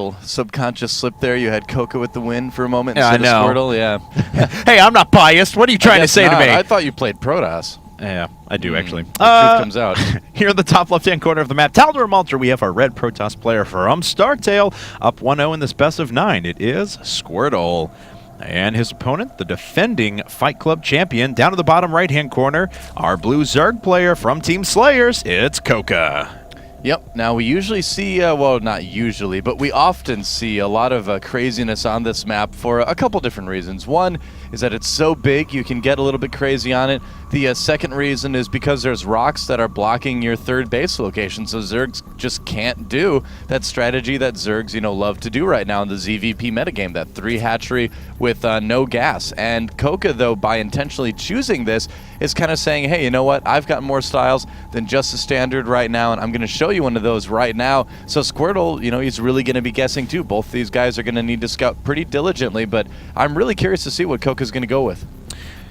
little subconscious slip there. You had CoCa with the win for a moment Yeah, instead I of know. Squirtle. Yeah. Hey, I'm not biased. What are you trying to say to me? I thought you played Protoss. Yeah, I do actually. The truth comes out. Here in the top left-hand corner of the map, Tal'Darim Ultra, we have our red Protoss player from StarTale, up 1-0 in this best of 9. It is Squirtle. And his opponent, the defending Fight Club champion, down to the bottom right-hand corner, our blue Zerg player from Team Slayers, it's CoCa. Yep. Now, we usually see, well, not usually, but we often see a lot of craziness on this map for a couple different reasons. One is that it's so big, you can get a little bit crazy on it. The second reason is because there's rocks that are blocking your third base location, so Zergs just can't do that strategy that Zergs, love to do right now in the ZVP metagame, that 3 hatchery with no gas. And CoCa, though, by intentionally choosing this, is kind of saying, hey, you know what? I've got more styles than just the standard right now, and I'm going to show you one of those right now. So Squirtle, he's really going to be guessing, too. Both these guys are going to need to scout pretty diligently, but I'm really curious to see what CoCa's going to go with.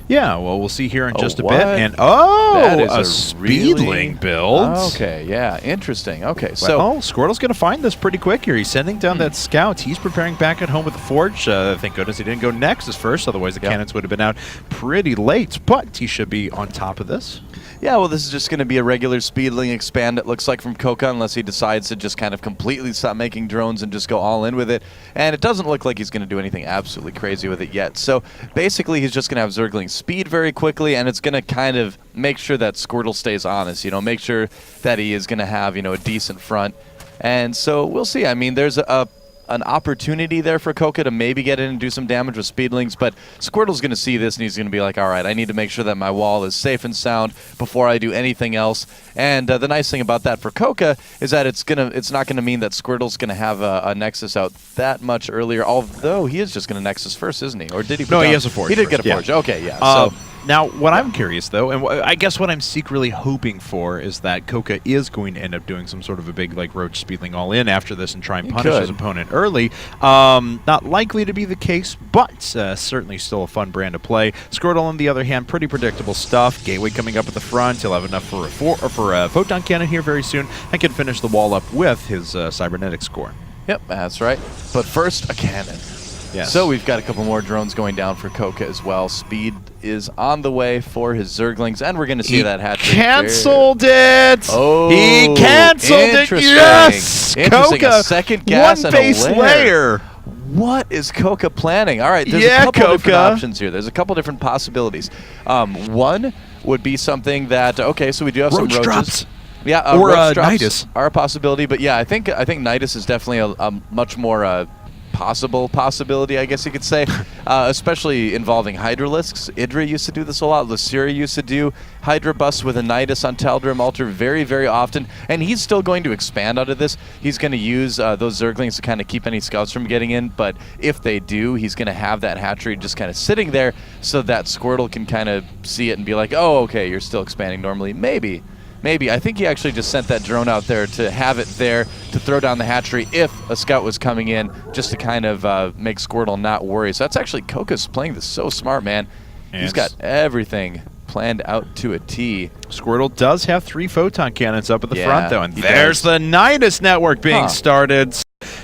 Yeah, well, we'll see here in just a what? bit. And that is a Speedling build. Okay, yeah, interesting. Okay, so Squirtle's going to find this pretty quick here. He's sending down that scout. He's preparing back at home with the Forge. Thank goodness he didn't go Nexus first, otherwise the cannons would have been out pretty late. But he should be on top of this. Yeah, well, this is just going to be a regular Speedling expand, it looks like, from CoCa, unless he decides to just kind of completely stop making drones and just go all in with it. And it doesn't look like he's going to do anything absolutely crazy with it yet. So basically, he's just going to have Zergling speed very quickly, and it's going to kind of make sure that Squirtle stays honest, make sure that he is going to have, a decent front. And so we'll see. I mean, there's an opportunity there for CoCa to maybe get in and do some damage with Speedlings, but Squirtle's going to see this and he's going to be like, all right, I need to make sure that my wall is safe and sound before I do anything else. And the nice thing about that for CoCa is that it's not going to mean that Squirtle's going to have a Nexus out that much earlier, although he is just going to Nexus first, isn't he? Or did he? No, he has a Forge. He did get a Forge. Okay, yeah. Now, what I'm curious, though, and I guess what I'm secretly hoping for is that CoCa is going to end up doing some sort of a big, Roach Speedling all-in after this and try and punish his opponent early. Not likely to be the case, but certainly still a fun brand to play. Squirtle, on the other hand, pretty predictable stuff. Gateway coming up at the front. He'll have enough for a Photon Cannon here very soon and can finish the wall up with his Cybernetics core. Yep, that's right. But first, a cannon. Yes. So we've got a couple more drones going down for CoCa as well. Speed is on the way for his Zerglings, and we're going to see that hat trick. Canceled it! Oh, he canceled it! Yes! Interesting. CoCa, a second gas one and base a layer. What is CoCa planning? All right, there's a couple different options here. There's a couple different possibilities. One would be something that, okay, so we do have some roaches. Drops. Yeah, or roach drops Nidus are a possibility, but yeah, I think Nidus is definitely a much more possibility, I guess you could say, especially involving Hydralisks. Idra used to do this a lot. Lucira used to do Hydra busts with a Nidus on Tal'Darim Ultra very, very often, and he's still going to expand out of this. He's going to use those Zerglings to kind of keep any scouts from getting in, but if they do, he's going to have that hatchery just kind of sitting there so that Squirtle can kind of see it and be like, oh, okay, you're still expanding normally. Maybe. I think he actually just sent that drone out there to have it there to throw down the hatchery if a scout was coming in, just to kind of make Squirtle not worry. So that's actually, CoCa's playing this so smart, man. He's got everything planned out to a T. Squirtle does have 3 Photon Cannons up at the front, though, and there's the Nidus network being started.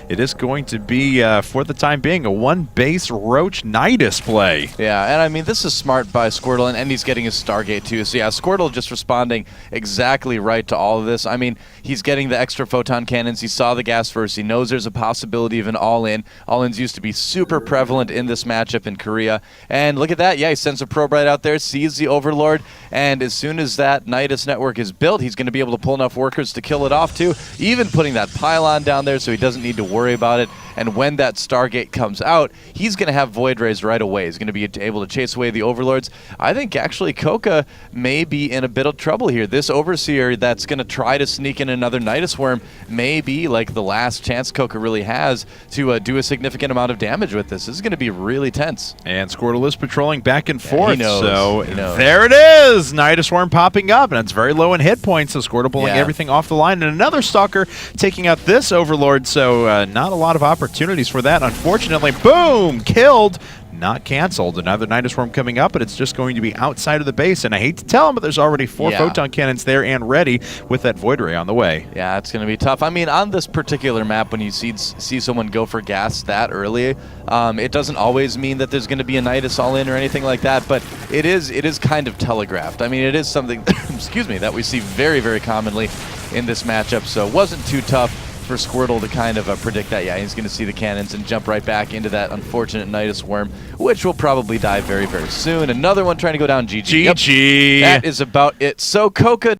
It is going to be, for the time being, a 1-base Roach Nidus play. Yeah, and I mean, this is smart by Squirtle, and he's getting his Stargate too. So yeah, Squirtle just responding exactly right to all of this. I mean, he's getting the extra Photon Cannons. He saw the gas first. He knows there's a possibility of an all-in. All-ins used to be super prevalent in this matchup in Korea. And look at that. Yeah, he sends a probe right out there, sees the Overlord, and as soon as that Nidus network is built, he's going to be able to pull enough workers to kill it off too, even putting that pylon down there so he doesn't need to worry about it. And when that Stargate comes out, he's going to have Void Rays right away. He's going to be able to chase away the Overlords. I think actually CoCa may be in a bit of trouble here. This Overseer that's going to try to sneak in another Nidus Worm may be like the last chance CoCa really has to do a significant amount of damage with this. This is going to be really tense. And Squirtle is patrolling back and forth. He knows. So there it is. Nidus Worm popping up, and it's very low in hit points. So Squirtle pulling everything off the line. And another Stalker taking out this Overlord. So not a lot of opportunities for that. Unfortunately, boom, killed. not canceled. Another Nidus Worm coming up, but it's just going to be outside of the base. And I hate to tell him, but there's already 4 photon cannons there and ready with that Void Ray on the way. Yeah, it's going to be tough. I mean, on this particular map, when you see someone go for gas that early, it doesn't always mean that there's going to be a Nidus all-in or anything like that, but it is kind of telegraphed. I mean, it is something, excuse me, that we see very, very commonly in this matchup, so it wasn't too tough for Squirtle to kind of predict that. Yeah, he's going to see the cannons and jump right back into that unfortunate Nidus Worm, which will probably die very, very soon. Another one trying to go down. GG. GG. Yep. That is about it. So CoCa